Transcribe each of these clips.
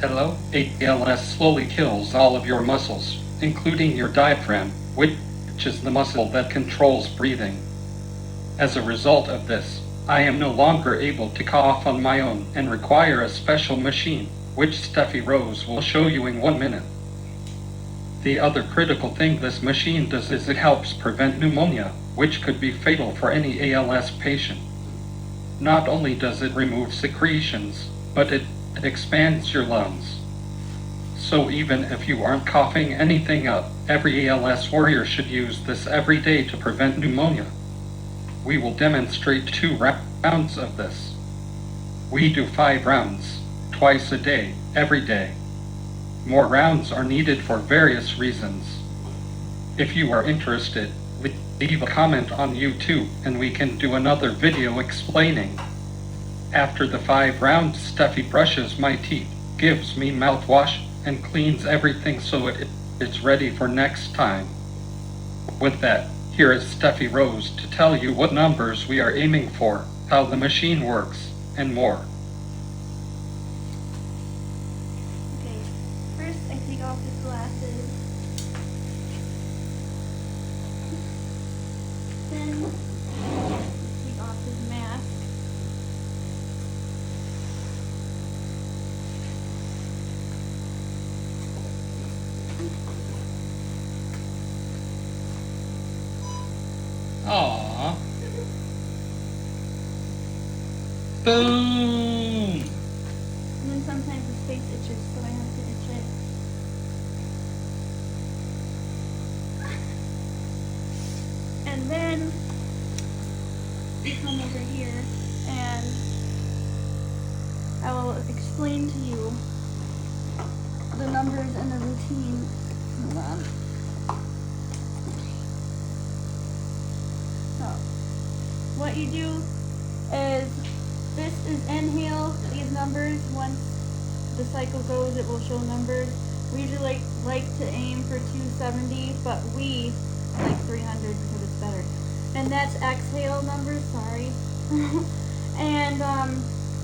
Hello? ALS slowly kills all of your muscles, including your diaphragm, which is the muscle that controls breathing. As a result of this, I am no longer able to cough on my own and require a special machine, which Steffi Rose will show you in 1 minute. The other critical thing this machine does is it helps prevent pneumonia, which could be fatal for any ALS patient. Not only does it remove secretions, but it expands your lungs. So even if you aren't coughing anything up, every ALS warrior should use this every day to prevent pneumonia. We will demonstrate 2 rounds of this. We do 5 rounds, twice a day, every day. More rounds are needed for various reasons. If you are interested, leave a comment on YouTube and we can do another video explaining. After the 5 rounds, Steffi brushes my teeth, gives me mouthwash, and cleans everything so it's ready for next time. With that, here is Steffi Rose to tell you what numbers we are aiming for, how the machine works, and more. Okay, first I take off his glasses. Then take off his mask. Aww. Boom! And then sometimes his face itches, so I have to itch it. And then we come over here and I will explain to you the numbers and the routine. Hold on. So, what you do is, this is inhale, these numbers, once the cycle goes it will show numbers. We usually like to aim for 270, but we like 300 because it's better. And that's exhale numbers, sorry. And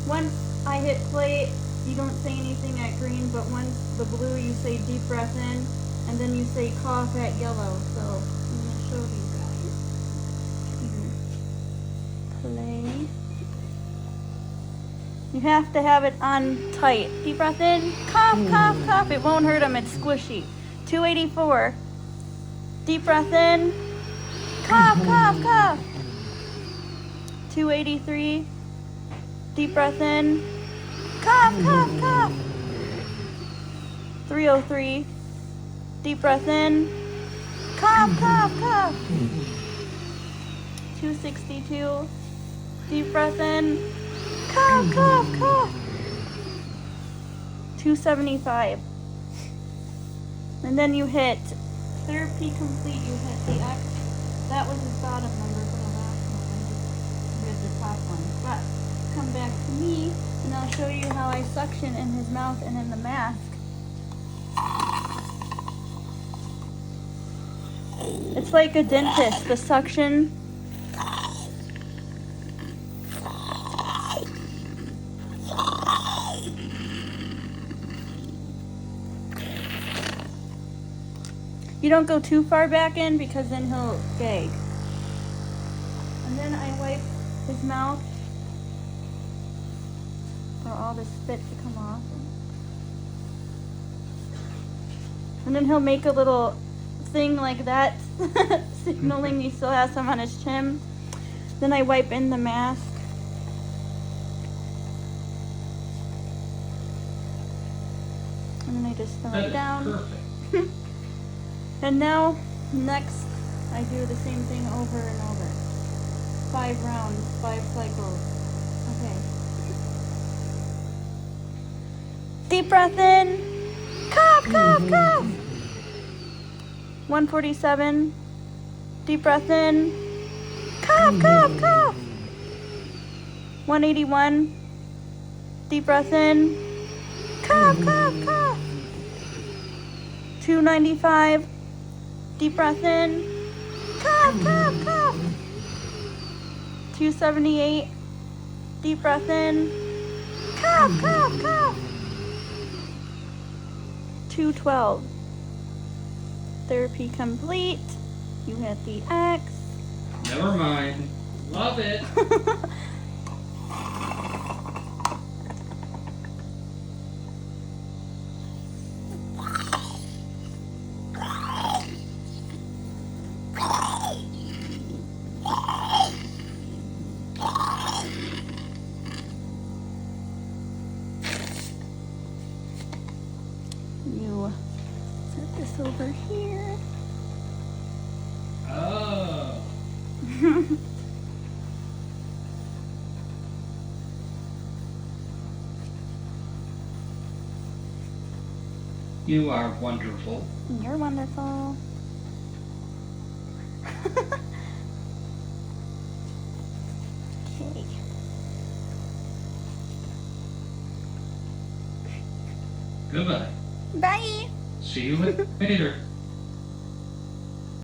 once I hit play, you don't say anything at green, but once the blue you say deep breath in, and then you say cough at yellow. So I'm going to show you guys. Play. You have to have it on tight. Deep breath in, cough, cough, cough. It won't hurt them, it's squishy. 284. Deep breath in, cough, cough, cough. 283. Deep breath in, cough, cough, cough. 303. Deep breath in, cough, cough, cough. 262. Deep breath in, cough, cough, cough. 275. And then you hit therapy complete, you hit the X. That was his bottom number for the last one. I just did the top one. But come back to me and I'll show you how I suction in his mouth and in the mask. It's like a dentist, the suction. You don't go too far back in because then he'll gag. And then I wipe his mouth for all the spit to come off. And then he'll make a little thing like that, signaling he still has some on his chin. Then I wipe in the mask. And then I just fill it down. And now, next, I do the same thing over and over. 5 rounds, 5 cycles. Okay. Deep breath in. Cough, cough, cough. 147. Deep breath in. Cough, cough, cough. 181. Deep breath in. Cough, cough, cough. 295. Deep breath in. Cough, cough, cough. 278. Deep breath in. Cough, cough, cough. 212. Therapy complete. You hit the X. Never mind. Love it. You set this over here. Oh. You are wonderful. You're wonderful. Okay. Goodbye. Bye. See you later.